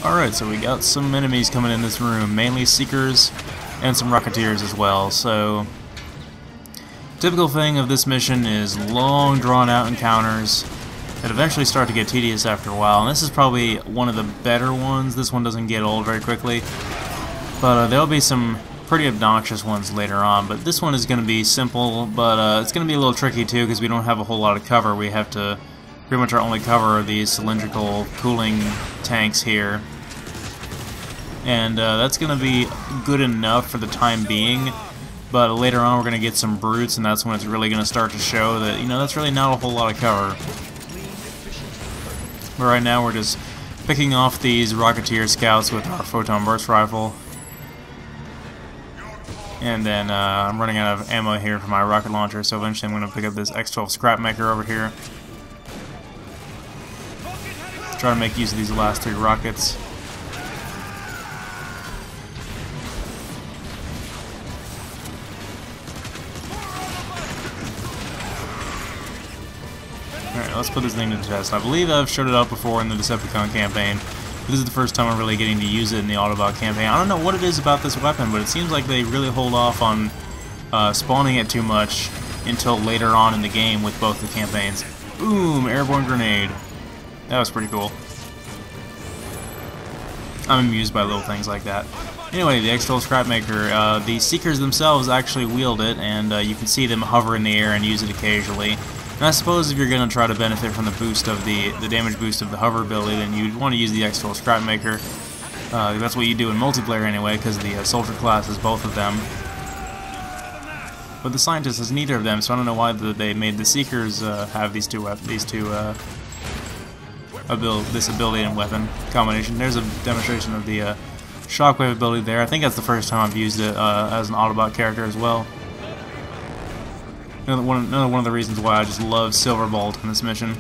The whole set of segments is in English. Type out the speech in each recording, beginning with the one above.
Alright, so we got some enemies coming in this room, mainly Seekers and some Rocketeers as well. So, typical thing of this mission is long drawn out encounters that eventually start to get tedious after a while, and this is probably one of the better ones. This one doesn't get old very quickly, but there'll be some pretty obnoxious ones later on. But this one is going to be simple, but it's going to be a little tricky too because we don't have a whole lot of cover. We have to pretty much our only cover are these cylindrical cooling tanks here, and that's going to be good enough for the time being. But later on we're going to get some brutes, and that's when it's really going to start to show that, you know, that's really not a whole lot of cover. But right now we're just picking off these Rocketeer scouts with our photon burst rifle. And then I'm running out of ammo here for my rocket launcher, so eventually I'm going to pick up this X-12 Scrapmaker over here. Try to make use of these last 3 rockets. Alright, let's put this thing to the test. I believe I've showed it up before in the Decepticon campaign. This is the first time I'm really getting to use it in the Autobot campaign. I don't know what it is about this weapon, but it seems like they really hold off on spawning it too much until later on in the game with both the campaigns. Boom! Airborne grenade. That was pretty cool. I'm amused by little things like that. Anyway, the X-12 Scrapmaker, the Seekers themselves actually wield it, and you can see them hover in the air and use it occasionally. And I suppose if you're going to try to benefit from the boost of the damage boost of the hover ability, then you'd want to use the X-12 Scrapmaker. That's what you do in multiplayer anyway, because the soldier class is both of them. But the scientist has neither of them, so I don't know why they made the Seekers have this ability and weapon combination. There's a demonstration of the shockwave ability there. I think that's the first time I've used it as an Autobot character as well. Another one of the reasons why I just love Silverbolt in this mission.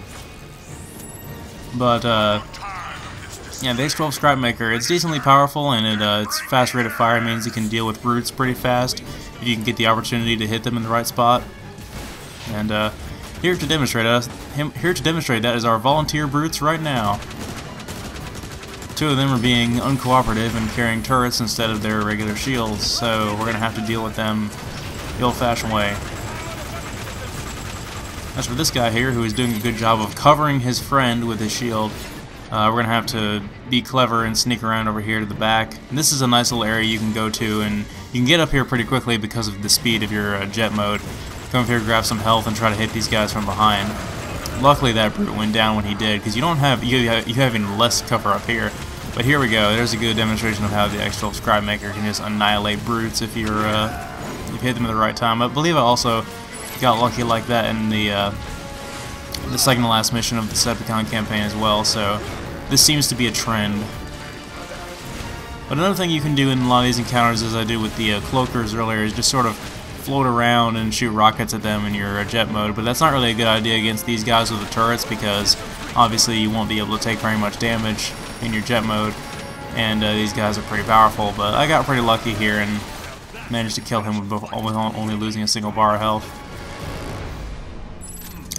But yeah, the X-12 Scrapmaker, it's decently powerful, and its fast rate of fire means you can deal with brutes pretty fast if you can get the opportunity to hit them in the right spot. And here to demonstrate that is our volunteer brutes right now. 2 of them are being uncooperative and carrying turrets instead of their regular shields, so we're going to have to deal with them the old-fashioned way. As for this guy here, who is doing a good job of covering his friend with his shield, we're going to have to be clever and sneak around over here to the back. And this is a nice little area you can go to, and you can get up here pretty quickly because of the speed of your jet mode. Come up here, grab some health, and try to hit these guys from behind. Luckily that brute went down when he did, because you have even less cover up here. But here we go. There's a good demonstration of how the X-12 Scrapmaker can just annihilate brutes if you hit them at the right time. I believe I also got lucky like that in the second to last mission of the Decepticon campaign as well, so this seems to be a trend. But another thing you can do in a lot of these encounters, as I did with the Cloakers earlier, is just sort of float around and shoot rockets at them in your jet mode, but that's not really a good idea against these guys with the turrets, because obviously you won't be able to take very much damage in your jet mode, and these guys are pretty powerful. But I got pretty lucky here and managed to kill him with only losing a single bar of health.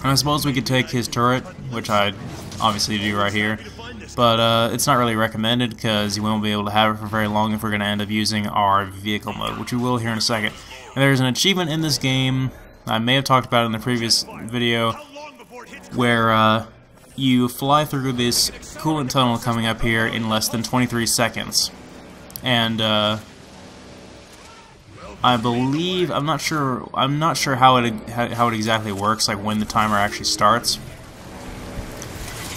And I suppose we could take his turret, which I obviously do right here, but it's not really recommended because you won't be able to have it for very long if we're going to end up using our vehicle mode, which we will here in a second. And there's an achievement in this game, I may have talked about it in the previous video, where you fly through this coolant tunnel coming up here in less than 23 seconds. And I believe, I'm not sure how it exactly works, like when the timer actually starts.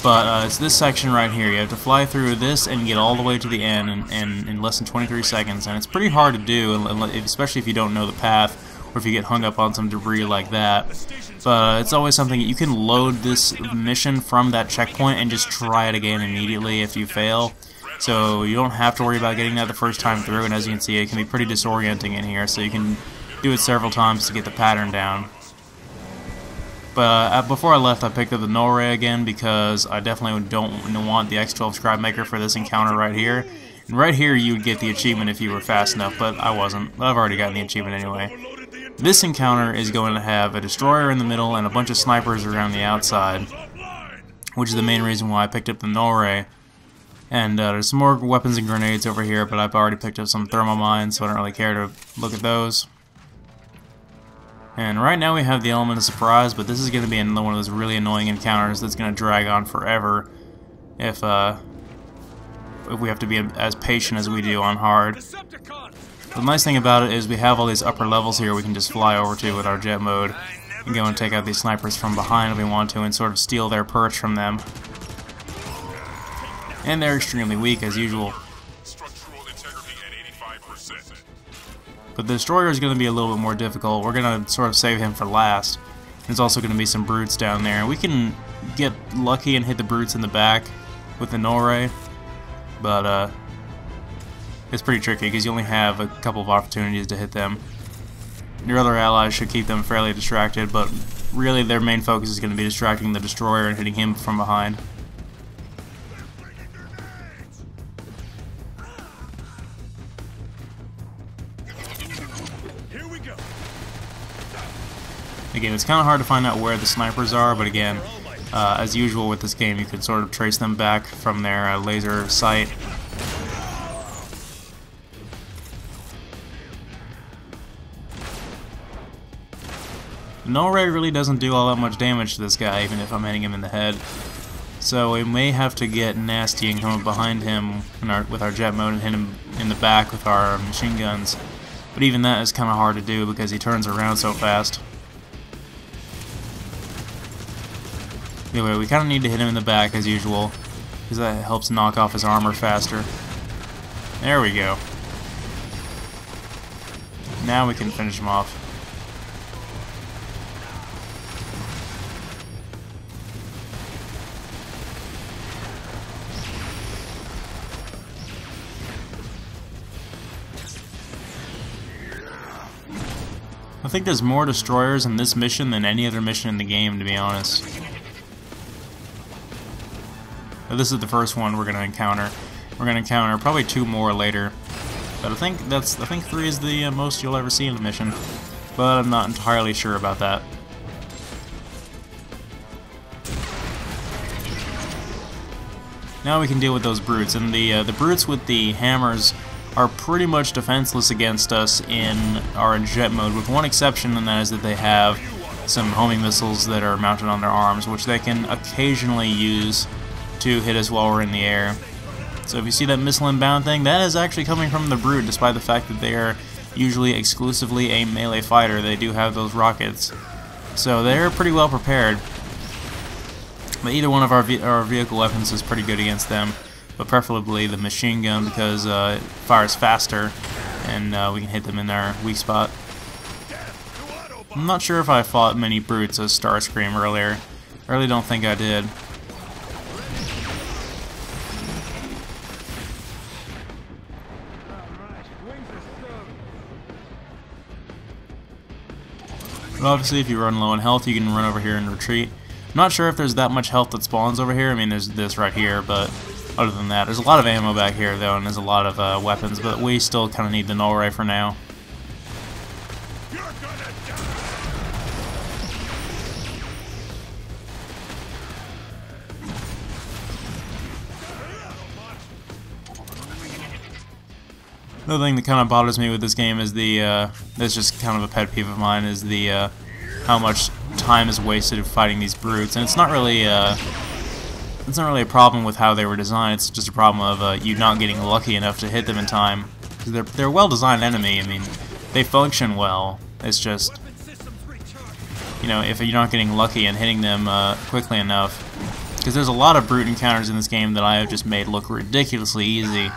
But it's this section right here. You have to fly through this and get all the way to the end in less than 23 seconds, and it's pretty hard to do, especially if you don't know the path or if you get hung up on some debris like that. But it's always something you can load this mission from that checkpoint and just try it again immediately if you fail. So you don't have to worry about getting that the first time through, and as you can see, it can be pretty disorienting in here, so you can do it several times to get the pattern down. But before I left, I picked up the null ray again because I definitely don't want the X-12 Scrapmaker for this encounter right here. And right here you would get the achievement if you were fast enough, but I wasn't. But I've already gotten the achievement anyway. This encounter is going to have a destroyer in the middle and a bunch of snipers around the outside, which is the main reason why I picked up the null ray. And there's some more weapons and grenades over here, but I've already picked up some thermal mines, so I don't really care to look at those. And right now we have the element of surprise, but this is going to be another one of those really annoying encounters that's going to drag on forever if we have to be as patient as we do on hard. The nice thing about it is we have all these upper levels here we can just fly over to with our jet mode and go and take out these snipers from behind if we want to and sort of steal their perch from them. And they're extremely weak as usual. But the destroyer is going to be a little bit more difficult. We're going to sort of save him for last. There's also going to be some brutes down there. We can get lucky and hit the brutes in the back with the null ray, but it's pretty tricky because you only have a couple of opportunities to hit them. Your other allies should keep them fairly distracted, but really their main focus is going to be distracting the destroyer and hitting him from behind. Again, it's kind of hard to find out where the snipers are, but again, as usual with this game, you can sort of trace them back from their laser sight. The null ray really doesn't do all that much damage to this guy, even if I'm hitting him in the head. So we may have to get nasty and come up behind him with our jet mode and hit him in the back with our machine guns. But even that is kind of hard to do because he turns around so fast. Anyway, we kind of need to hit him in the back as usual, because that helps knock off his armor faster. There we go. Now we can finish him off. I think there's more destroyers in this mission than any other mission in the game, to be honest. But this is the first one we're going to encounter. We're going to encounter probably 2 more later. But I think 3 is the most you'll ever see in a mission. But I'm not entirely sure about that. Now we can deal with those brutes, and the brutes with the hammers are pretty much defenseless against us in our jet mode, with one exception, and that is that they have some homing missiles that are mounted on their arms, which they can occasionally use to hit us while we're in the air. So if you see that missile inbound thing, that is actually coming from the brute, despite the fact that they are usually exclusively a melee fighter. They do have those rockets, so they're pretty well prepared. But either one of our vehicle weapons is pretty good against them, but preferably the machine gun because it fires faster and we can hit them in their weak spot. I'm not sure if I fought many brutes as Starscream earlier. I really don't think I did. But obviously if you run low on health, you can run over here and retreat. I'm not sure if there's that much health that spawns over here. I mean, there's this right here, but other than that, there's a lot of ammo back here, though, and there's a lot of weapons, but we still kind of need the null ray for now. Another thing that kind of bothers me with this game is that's just kind of a pet peeve of mine, is how much time is wasted fighting these brutes, and it's not really a problem with how they were designed. It's just a problem of you not getting lucky enough to hit them in time. They're a well-designed enemy. I mean, they function well. It's just, you know, if you're not getting lucky and hitting them quickly enough, because there's a lot of brute encounters in this game that I have just made look ridiculously easy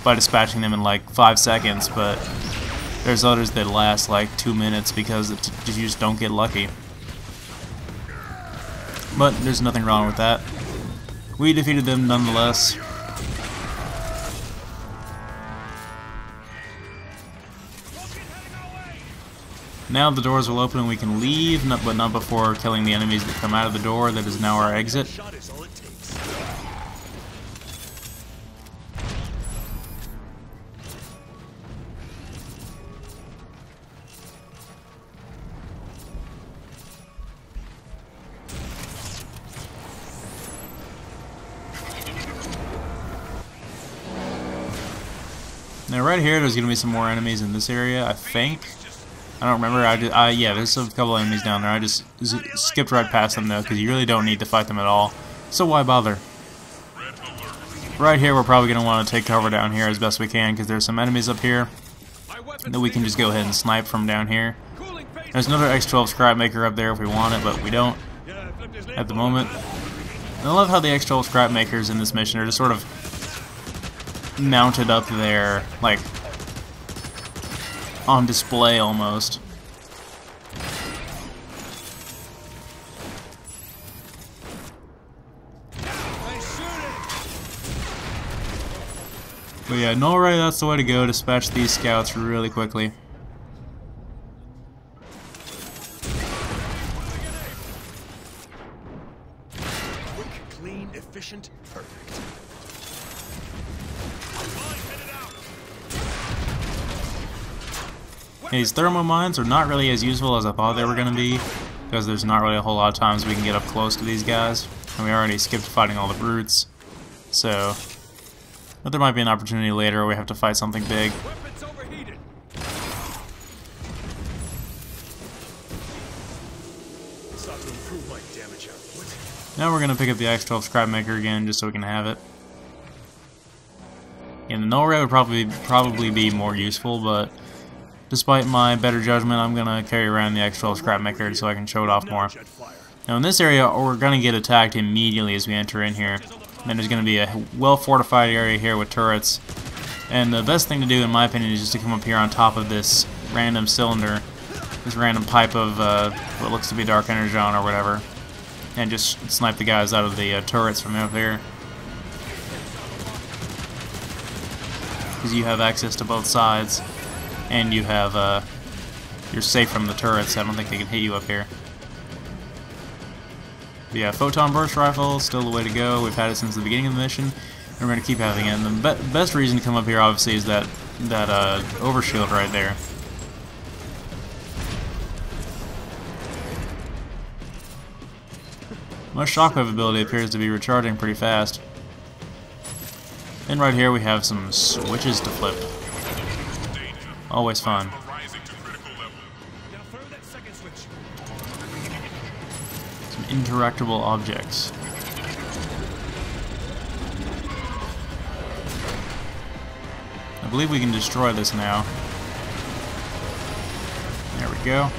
by dispatching them in like 5 seconds, but there's others that last like 2 minutes because you just don't get lucky. But there's nothing wrong with that. We defeated them nonetheless. Now the doors will open and we can leave, but not before killing the enemies that come out of the door that is now our exit. Now right here, there's going to be some more enemies in this area, I think. I don't remember. Yeah, there's a couple enemies down there. I just skipped right past them though, because you really don't need to fight them at all. So why bother? Right here, we're probably going to want to take cover down here as best we can, because there's some enemies up here that we can just go ahead and snipe from down here. There's another X12 scrap maker up there if we want it, but we don't at the moment. And I love how the X12 scrap makers in this mission are just sort of mounted up there, like on display almost. But yeah, no way, that's the way to go. Dispatch these scouts really quickly. Quick, clean, efficient, perfect. These thermo mines are not really as useful as I thought they were going to be, because there's not really a whole lot of times we can get up close to these guys, and we already skipped fighting all the brutes. So, but there might be an opportunity later where we have to fight something big. Weapons overheated. Sought to improve my damage output. Now we're going to pick up the X12 scrap maker again, just so we can have it. And the null ray would probably be more useful, but despite my better judgment, I'm going to carry around the X12 scrap maker so I can show it off more. Now in this area, we're going to get attacked immediately as we enter in here. And there's going to be a well-fortified area here with turrets. And the best thing to do, in my opinion, is just to come up here on top of this random cylinder, this random pipe of what looks to be dark energon or whatever, and just snipe the guys out of the turrets from up here. Because you have access to both sides, and you have you're safe from the turrets. I don't think they can hit you up here. But yeah, photon burst rifle, still the way to go. We've had it since the beginning of the mission, and we're going to keep having it. And the best reason to come up here, obviously, is that overshield right there. My shockwave ability appears to be recharging pretty fast. And right here we have some switches to flip. Always fun. Some interactable objects. I believe we can destroy this now. There we go.